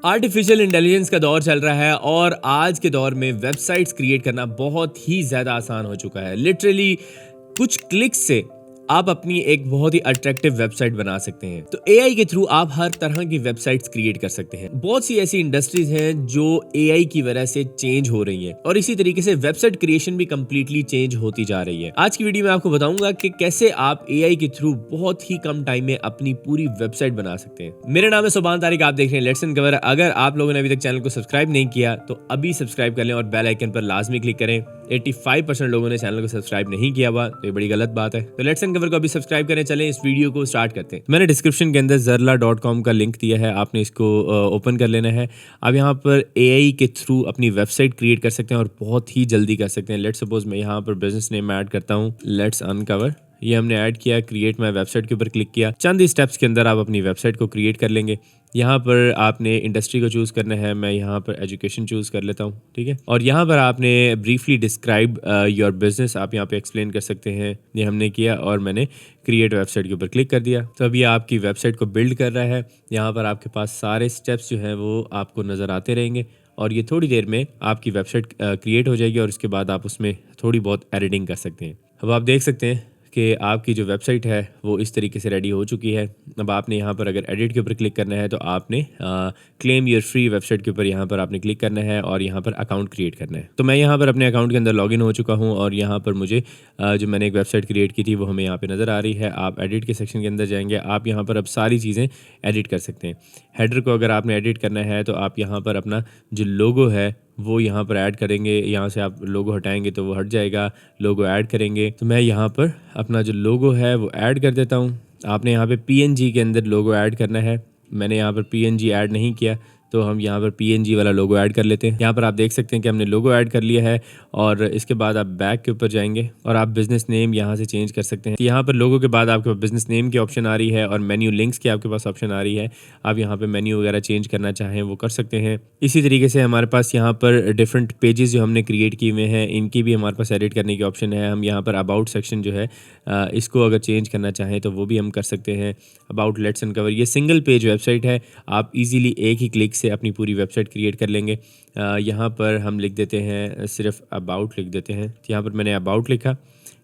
Artificial intelligence का दौर चल रहा है और आज के दौर में वेबसाइट्स क्रिएट करना बहुत ही ज़्यादा आसान हो चुका है। लिटरली कुछ क्लिक्स से आप अपनी एक बहुत ही अट्रैक्टिव वेबसाइट बना सकते हैं। तो एआई के थ्रू आप हर तरह की वेबसाइट्स क्रिएट कर सकते हैं। बहुत सी ऐसी इंडस्ट्रीज हैं जो एआई की वजह से चेंज हो रही हैं और इसी तरीके से वेबसाइट क्रिएशन भी कंप्लीटली चेंज होती जा रही है। आज की वीडियो में आपको बताऊंगा कि कैसे आप एआई के थ्रू बहुत ही कम टाइम में अपनी पूरी वेबसाइट बना सकते हैं। मेरा नाम है सुभान तारिक, आप देख रहे हैं लेट्स अनकवर। अगर आप लोगों ने अभी तक चैनल को सब्सक्राइब नहीं किया तो अभी सब्सक्राइब कर लें और बेल आइकन पर लाजमी क्लिक करें। 85% लोगों ने चैनल को सब्सक्राइब नहीं किया हुआ तो ये बड़ी गलत बात है। तो लेट्स अनकवर को अभी सब्सक्राइब करें। चलें इस वीडियो को स्टार्ट करते हैं। मैंने डिस्क्रिप्शन के अंदर zarla.com का लिंक दिया है, आपने इसको ओपन कर लेना है। आप यहाँ पर एआई के थ्रू अपनी वेबसाइट क्रिएट कर सकते हैं और बहुत ही जल्दी कर सकते हैं। लेट्स सपोज मैं यहाँ पर बिजनेस नेम ऐड करता हूँ, लेट्स अनकवर। ये हमने ऐड किया, क्रिएट माय वेबसाइट के ऊपर क्लिक किया। चंद ही स्टेप्स के अंदर आप अपनी वेबसाइट को क्रिएट कर लेंगे। यहाँ पर आपने इंडस्ट्री को चूज़ करना है, मैं यहाँ पर एजुकेशन चूज़ कर लेता हूँ, ठीक है। और यहाँ पर आपने ब्रीफली डिस्क्राइब योर बिजनेस आप यहाँ पे एक्सप्लेन कर सकते हैं। ये हमने किया और मैंने क्रिएट वेबसाइट के ऊपर क्लिक कर दिया। तो अभी आपकी वेबसाइट को बिल्ड कर रहा है। यहाँ पर आपके पास सारे स्टेप्स जो हैं वो आपको नज़र आते रहेंगे और ये थोड़ी देर में आपकी वेबसाइट क्रिएट हो जाएगी और उसके बाद आप उसमें थोड़ी बहुत एडिटिंग कर सकते हैं। अब आप देख सकते हैं कि आपकी जो वेबसाइट है वो इस तरीके से रेडी हो चुकी है। अब आपने यहाँ पर अगर एडिट के ऊपर क्लिक करना है तो आपने क्लेम योर फ्री वेबसाइट के ऊपर यहाँ पर आपने क्लिक करना है और यहाँ पर अकाउंट क्रिएट करना है। तो मैं यहाँ पर अपने अकाउंट के अंदर लॉगिन हो चुका हूँ और यहाँ पर मुझे जो मैंने एक वेबसाइट क्रिएट की थी वो हमें यहाँ पर नज़र आ रही है। आप एडिट के सेक्शन के अंदर जाएंगे, आप यहाँ पर अब सारी चीज़ें एडिट कर सकते हैं। हेडर को अगर आपने एडिट करना है तो आप यहाँ पर अपना जो लोगो है वो यहाँ पर ऐड करेंगे। यहाँ से आप लोगो हटाएंगे तो वो हट जाएगा, लोगो ऐड करेंगे। तो मैं यहाँ पर अपना जो लोगो है वो ऐड कर देता हूँ। आपने यहाँ पे पीएनजी के अंदर लोगो ऐड करना है। मैंने यहाँ पर पीएनजी ऐड नहीं किया तो हम यहाँ पर पीएनजी वाला लोगो ऐड कर लेते हैं। यहाँ पर आप देख सकते हैं कि हमने लोगो ऐड कर लिया है और इसके बाद आप बैक के ऊपर जाएंगे और आप बिजनेस नेम यहाँ से चेंज कर सकते हैं। तो यहाँ पर लोगो के बाद आपके पास बिजनेस नेम की ऑप्शन आ रही है और मेन्यू लिंक्स की आपके पास ऑप्शन आ रही है। आप यहाँ पर मेन्यू वगैरह चेंज करना चाहें वो कर सकते हैं। इसी तरीके से हमारे पास यहाँ पर डिफरेंट पेजेस जो हमने क्रिएट किए हुए हैं इनकी भी हमारे पास एडिट करने की ऑप्शन है। हम यहाँ पर अबाउट सेक्शन जो है इसको अगर चेंज करना चाहें तो वो भी हम कर सकते हैं। अबाउट लेट्स अनकवर ये सिंगल पेज वेबसाइट है, आप इजीली एक ही क्लिक से अपनी पूरी वेबसाइट क्रिएट कर लेंगे। यहाँ पर हम लिख देते हैं, सिर्फ अबाउट लिख देते हैं। यहाँ पर मैंने अबाउट लिखा,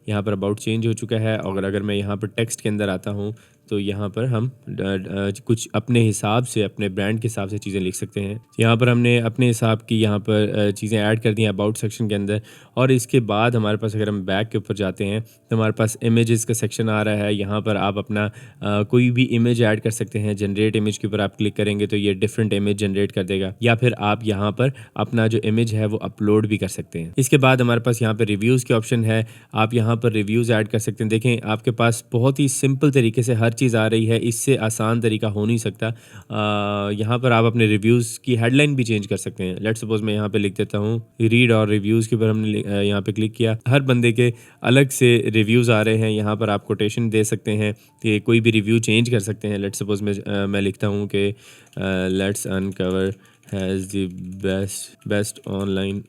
यहाँ पर अबाउट चेंज हो चुका है। और अगर मैं यहाँ पर टेक्स्ट के अंदर आता हूँ तो यहाँ पर हम कुछ अपने हिसाब से, अपने ब्रांड के हिसाब से चीज़ें लिख सकते हैं। यहाँ पर हमने अपने हिसाब की यहाँ पर चीज़ें ऐड कर दी हैं अबाउट सेक्शन के अंदर। और इसके बाद हमारे पास अगर हम बैक के ऊपर जाते हैं तो हमारे पास इमेजेस का सेक्शन आ रहा है। यहाँ पर आप अपना कोई भी इमेज ऐड कर सकते हैं। जनरेट इमेज के ऊपर आप क्लिक करेंगे तो ये डिफरेंट इमेज जनरेट कर देगा, या फिर आप यहाँ पर अपना जो इमेज है वो अपलोड भी कर सकते हैं। इसके बाद हमारे पास यहाँ पर रिव्यूज़ की ऑप्शन है, आप यहाँ पर रिव्यूज़ ऐड कर सकते हैं। देखें आपके पास बहुत ही सिंपल तरीके से हर चीज़ आ रही है, इससे आसान तरीका हो नहीं सकता। यहाँ पर आप अपने रिव्यूज़ की हेडलाइन भी चेंज कर सकते हैं। लेट्स सपोज मैं यहाँ पे लिख देता हूँ रीड, और रिव्यूज़ के ऊपर हमने यहाँ पे क्लिक किया। हर बंदे के अलग से रिव्यूज़ आ रहे हैं। यहाँ पर आप कोटेशन दे सकते हैं कि कोई भी रिव्यू चेंज कर सकते हैं। लेट्स सपोज मैं लिखता हूँ कि let's uncover has the best online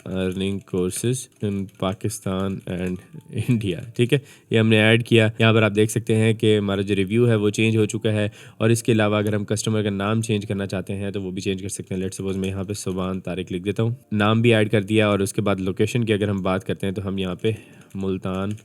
earning courses in Pakistan and India, ठीक है। ये हमने ऐड किया। यहाँ पर आप देख सकते हैं कि हमारा जो रिव्यू है वो चेंज हो चुका है। और इसके अलावा अगर हम कस्टमर का नाम चेंज करना चाहते हैं तो वो भी चेंज कर सकते हैं। लेट्स सपोज मैं यहाँ पे सुभान तारिक लिख देता हूँ, नाम भी ऐड कर दिया। और उसके बाद लोकेशन की अगर हम बात करते हैं तो हम यहाँ पे मुल्तान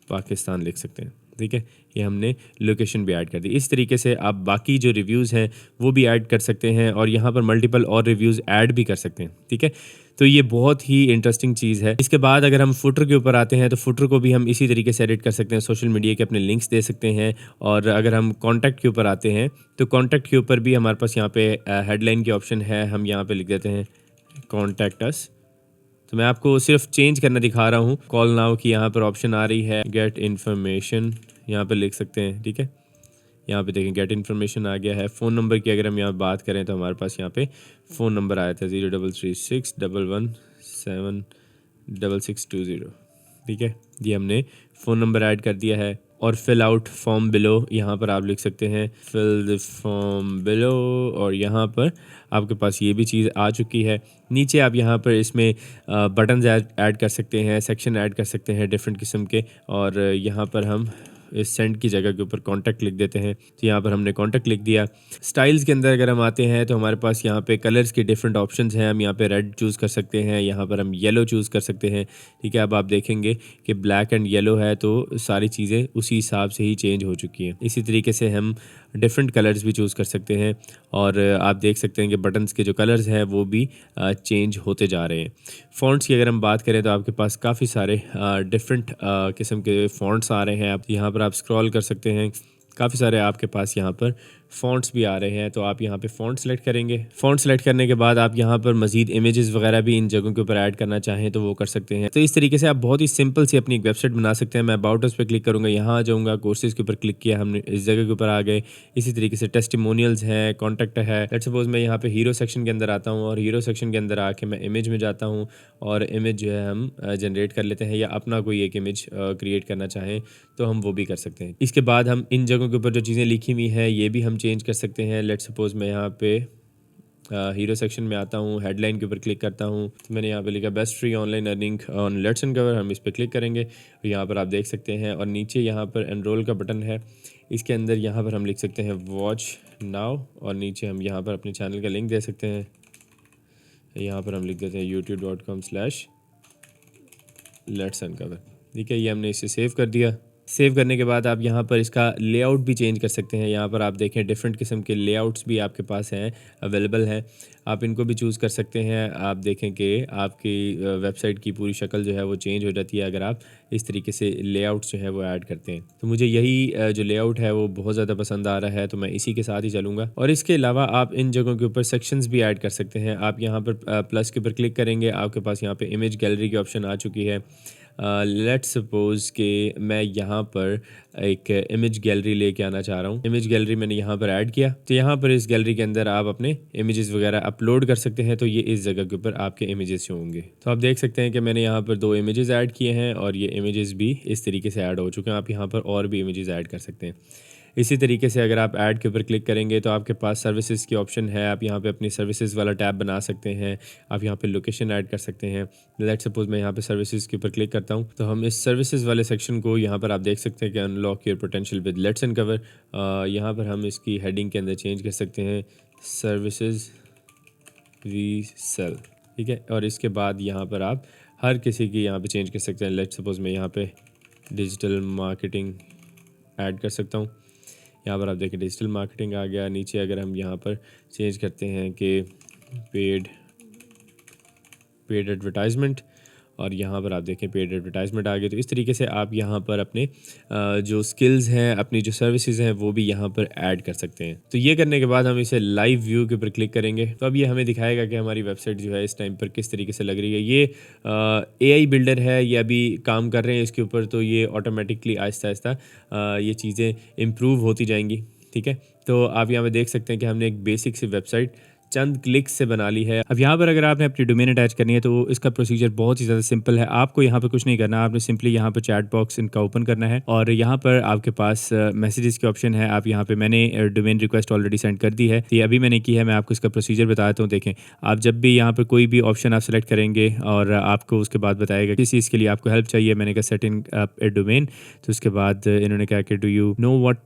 पाकिस्तान लिख सकते हैं, ठीक है। ये हमने लोकेशन भी ऐड कर दी। इस तरीके से आप बाकी जो रिव्यूज़ हैं वो भी ऐड कर सकते हैं और यहाँ पर मल्टीपल और रिव्यूज़ ऐड भी कर सकते हैं, ठीक है। तो ये बहुत ही इंटरेस्टिंग चीज़ है। इसके बाद अगर हम फुटर के ऊपर आते हैं तो फुटर को भी हम इसी तरीके से एडिट कर सकते हैं। सोशल मीडिया के अपने लिंक्स दे सकते हैं। और अगर हम कॉन्टैक्ट के ऊपर आते हैं तो कॉन्टैक्ट के ऊपर भी हमारे पास यहाँ पे हेडलाइन की ऑप्शन है। हम यहाँ पे लिख देते हैं कॉन्टैक्ट अस। तो मैं आपको सिर्फ चेंज करना दिखा रहा हूँ। कॉल नाउ की यहाँ पर ऑप्शन आ रही है, गेट इन्फॉर्मेशन यहाँ पर लिख सकते हैं, ठीक है। यहाँ पे देखें गेट इन्फॉर्मेशन आ गया है। फ़ोन नंबर की अगर हम यहाँ बात करें तो हमारे पास यहाँ पे फ़ोन नंबर आया था 0361176620, ठीक है। ये हमने फ़ोन नंबर ऐड कर दिया है। और फिल आउट फॉर्म बिलो यहाँ पर आप लिख सकते हैं फिल द फॉर्म बिलो, और यहाँ पर आपके पास ये भी चीज़ आ चुकी है। नीचे आप यहाँ पर इसमें बटन्स ऐड कर सकते हैं, सेक्शन ऐड कर सकते हैं डिफरेंट किस्म के। और यहाँ पर हम इस सेंड की जगह के ऊपर कॉन्टैक्ट लिख देते हैं। तो यहाँ पर हमने कॉन्टैक्ट लिख दिया। स्टाइल्स के अंदर अगर हम आते हैं तो हमारे पास यहाँ पे कलर्स के डिफरेंट ऑप्शंस हैं। हम यहाँ पे रेड चूज़ कर सकते हैं, यहाँ पर हम येलो चूज़ कर सकते हैं। ठीक है, अब आप देखेंगे कि ब्लैक एंड येलो है तो सारी चीज़ें उसी हिसाब से ही चेंज हो चुकी हैं। इसी तरीके से हम डिफरेंट कलर्स भी चूज़ कर सकते हैं और आप देख सकते हैं कि बटन्स के जो कलर्स हैं वो भी चेंज होते जा रहे हैं। फ़ॉन्ट्स की अगर हम बात करें तो आपके पास काफ़ी सारे डिफरेंट किस्म के फ़ॉन्ट्स आ रहे हैं। आप यहाँ पर आप स्क्रॉल कर सकते हैं, काफ़ी सारे आपके पास यहाँ पर फ़ॉन्ट्स भी आ रहे हैं। तो आप यहाँ पे फ़ॉन्ट सेलेक्ट करेंगे। फ़ॉन्ट सेलेक्ट करने के बाद आप यहाँ पर मज़ीद इमेजेस वगैरह भी इन जगहों के ऊपर ऐड करना चाहें तो वो कर सकते हैं। तो इस तरीके से आप बहुत ही सिंपल सी अपनी एक वेबसाइट बना सकते हैं। मैं अबाउट अस पे क्लिक करूँगा, यहाँ आ जाऊँगा, कोर्सेज़ के ऊपर क्लिक किया, हमने इस जगह के ऊपर आ गए। इसी तरीके से टेस्टिमोनियल्स हैं, कॉन्टैक्ट है। लेट्स सपोज मैं यहाँ पे हीरो सेक्शन के अंदर आता हूँ और हीरो सेक्शन के अंदर आके मैं इमेज में जाता हूँ और इमेज जो है हम जनरेट कर लेते हैं, या अपना कोई एक इमेज क्रिएट करना चाहें तो हम वो भी कर सकते हैं। इसके बाद हम इन जगहों के ऊपर जो चीज़ें लिखी हुई हैं ये भी हम चेंज कर सकते हैं। लेट्स सपोज मैं यहाँ पे हीरो सेक्शन में आता हूँ, हेडलाइन के ऊपर क्लिक करता हूँ, तो मैंने यहाँ पे लिखा best free online earning on let's uncover. हम इस पर क्लिक करेंगे और यहाँ पर आप देख सकते हैं, और नीचे यहाँ पर एनरोल का बटन है, इसके अंदर यहाँ पर हम लिख सकते हैं वॉच नाउ, और नीचे हम यहाँ पर अपने चैनल का लिंक दे सकते हैं। यहाँ पर हम लिख देते हैं youtube.com/लेट्स अनकवर। ठीक है, ये हमने इसे सेव कर दिया। सेव करने के बाद आप यहाँ पर इसका लेआउट भी चेंज कर सकते हैं। यहाँ पर आप देखें डिफरेंट किस्म के लेआउट्स भी आपके पास हैं, अवेलेबल हैं, आप इनको भी चूज़ कर सकते हैं। आप देखें कि आपकी वेबसाइट की पूरी शक्ल जो है वो चेंज हो जाती है अगर आप इस तरीके से लेआउट्स जो है वो ऐड करते हैं। तो मुझे यही जो लेआउट है वो बहुत ज़्यादा पसंद आ रहा है, तो मैं इसी के साथ ही चलूँगा। और इसके अलावा आप इन जगहों के ऊपर सेक्शंस भी ऐड कर सकते हैं। आप यहाँ पर प्लस के ऊपर क्लिक करेंगे, आपके पास यहाँ पर इमेज गैलरी की ऑप्शन आ चुकी है। लेट्स सपोज़ कि मैं यहाँ पर एक इमेज गैलरी लेके आना चाह रहा हूँ। इमेज गैलरी मैंने यहाँ पर ऐड किया, तो यहाँ पर इस गैलरी के अंदर आप अपने इमेजेस वगैरह अपलोड कर सकते हैं, तो ये इस जगह के ऊपर आपके इमेजेस होंगे। तो आप देख सकते हैं कि मैंने यहाँ पर 2 इमेजेस ऐड किए हैं और ये इमेजेस भी इस तरीके से ऐड हो चुके हैं। आप यहाँ पर और भी इमेजेस ऐड कर सकते हैं। इसी तरीके से अगर आप ऐड के ऊपर क्लिक करेंगे तो आपके पास सर्विसेज की ऑप्शन है। आप यहाँ पे अपनी सर्विसेज वाला टैब बना सकते हैं। आप यहाँ पे लोकेशन ऐड कर सकते हैं। लेट्स सपोज मैं यहाँ पे सर्विसेज के ऊपर क्लिक करता हूँ, तो हम इस सर्विसेज वाले सेक्शन को यहाँ पर आप देख सकते हैं कि unlock your potential with let's uncover. यहाँ पर हम इसकी हेडिंग के अंदर चेंज कर सकते हैं सर्विसेज वी सेल। ठीक है, और इसके बाद यहाँ पर आप हर किसी की यहाँ पे चेंज कर सकते हैं। लेट्स सपोज मैं यहाँ पे डिजिटल मार्केटिंग ऐड कर सकता हूँ। यहाँ पर आप देखें डिजिटल मार्केटिंग आ गया। नीचे अगर हम यहाँ पर चेंज करते हैं कि पेड एडवर्टाइजमेंट, और यहाँ पर आप देखें पेड एडवर्टाइजमेंट आ गए। तो इस तरीके से आप यहाँ पर अपने जो स्किल्स हैं, अपनी जो सर्विसेज हैं वो भी यहाँ पर ऐड कर सकते हैं। तो ये करने के बाद हम इसे लाइव व्यू के ऊपर क्लिक करेंगे, तो अब ये हमें दिखाएगा कि हमारी वेबसाइट जो है इस टाइम पर किस तरीके से लग रही है। ये AI बिल्डर है, ये अभी काम कर रहे हैं इसके ऊपर, तो ये ऑटोमेटिकली आहिस्ता आहिस्ता ये चीज़ें इम्प्रूव होती जाएंगी। ठीक है, तो आप यहाँ पर देख सकते हैं कि हमने एक बेसिक सी वेबसाइट चंद क्लिक्स से बना ली है। अब यहाँ पर अगर आपने अपनी डोमेन अटैच करनी है तो इसका प्रोसीजर बहुत ही ज़्यादा सिंपल है। आपको यहाँ पर कुछ नहीं करना, आपने सिंपली यहाँ पर चैट बॉक्स इनका ओपन करना है और यहाँ पर आपके पास मैसेजेस की ऑप्शन है। आप यहाँ पे मैंने डोमेन रिक्वेस्ट ऑलरेडी सेंड कर दी है, ये अभी मैंने की है। मैं आपको इसका प्रोसीजर बताता हूँ। देखें, आप जब भी यहाँ पर कोई भी ऑप्शन आप सेलेक्ट करेंगे और आपको उसके बाद बताएगा किस चीज़ के लिए आपको हेल्प चाहिए। मैंने कहा सेट इन ए डोमेन, तो उसके बाद इन्होंने कहा कि do you know what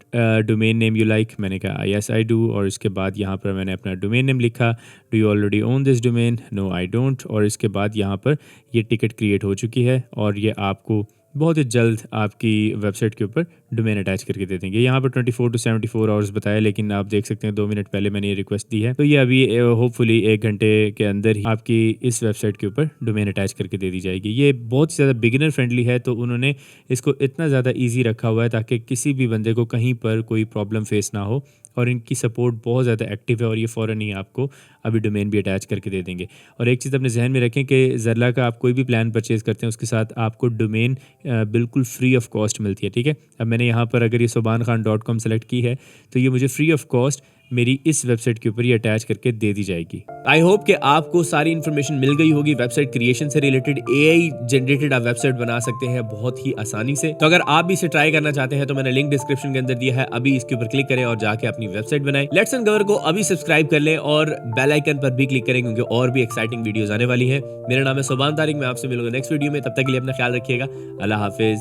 domain name you like. मैंने कहा यस आई डू, और इसके बाद यहाँ पर मैंने अपना डोमेन नेम लिखा। Do you already own this domain? No I don't. और इसके बाद यहाँ पर ये टिकट क्रिएट हो चुकी है और ये आपको बहुत ही जल्द आपकी वेबसाइट के ऊपर डोमेन अटैच करके दे देंगे। यहाँ पर 24 to 74 आवर्स बताया, लेकिन आप देख सकते हैं 2 मिनट पहले मैंने ये रिक्वेस्ट दी है, तो ये अभी होपफुली 1 घंटे के अंदर ही आपकी इस वेबसाइट के ऊपर डोमेन अटैच करके दे दी जाएगी। ये बहुत ही ज़्यादा बिगिनर फ्रेंडली है, तो उन्होंने इसको इतना ज़्यादा ईजी रखा हुआ है ताकि किसी भी बंदे को कहीं पर कोई प्रॉब्लम फेस ना हो, और इनकी सपोर्ट बहुत ज़्यादा एक्टिव है और ये फ़ौरन ही आपको अभी डोमेन भी अटैच करके दे देंगे। और एक चीज़ अपने जहन में रखें कि ज़रला का आप कोई भी प्लान परचेज़ करते हैं उसके साथ आपको डोमेन बिल्कुल फ्री ऑफ कॉस्ट मिलती है। ठीक है, अब मैंने यहाँ पर अगर ये sobankhan.com सेलेक्ट की है तो ये मुझे फ्री ऑफ कॉस्ट मेरी इस वेबसाइट के ऊपर ये अटैच करके दे दी जाएगी। आई होप कि आपको सारी इन्फॉर्मेशन मिल गई होगी वेबसाइट क्रिएशन से रिलेटेड। AI जनरेटेड आप वेबसाइट बना सकते हैं बहुत ही आसानी से। तो अगर आप भी इसे ट्राई करना चाहते हैं तो मैंने लिंक डिस्क्रिप्शन के अंदर दिया है, अभी इसके ऊपर क्लिक करें और जाके अपनी वेबसाइट बनाएं। लेट्स अनकवर को अभी सब्सक्राइब कर लें और बेल आइकन पर भी क्लिक करें क्योंकि और भी एक्साइटिंग वीडियोस आने वाली है। मेरा नाम है सोबान तारिक, मैं आपसे मिलूंगा नेक्स्ट वीडियो में। तब तक के लिए अपना ख्याल रखिएगा। अल्लाह हाफिज।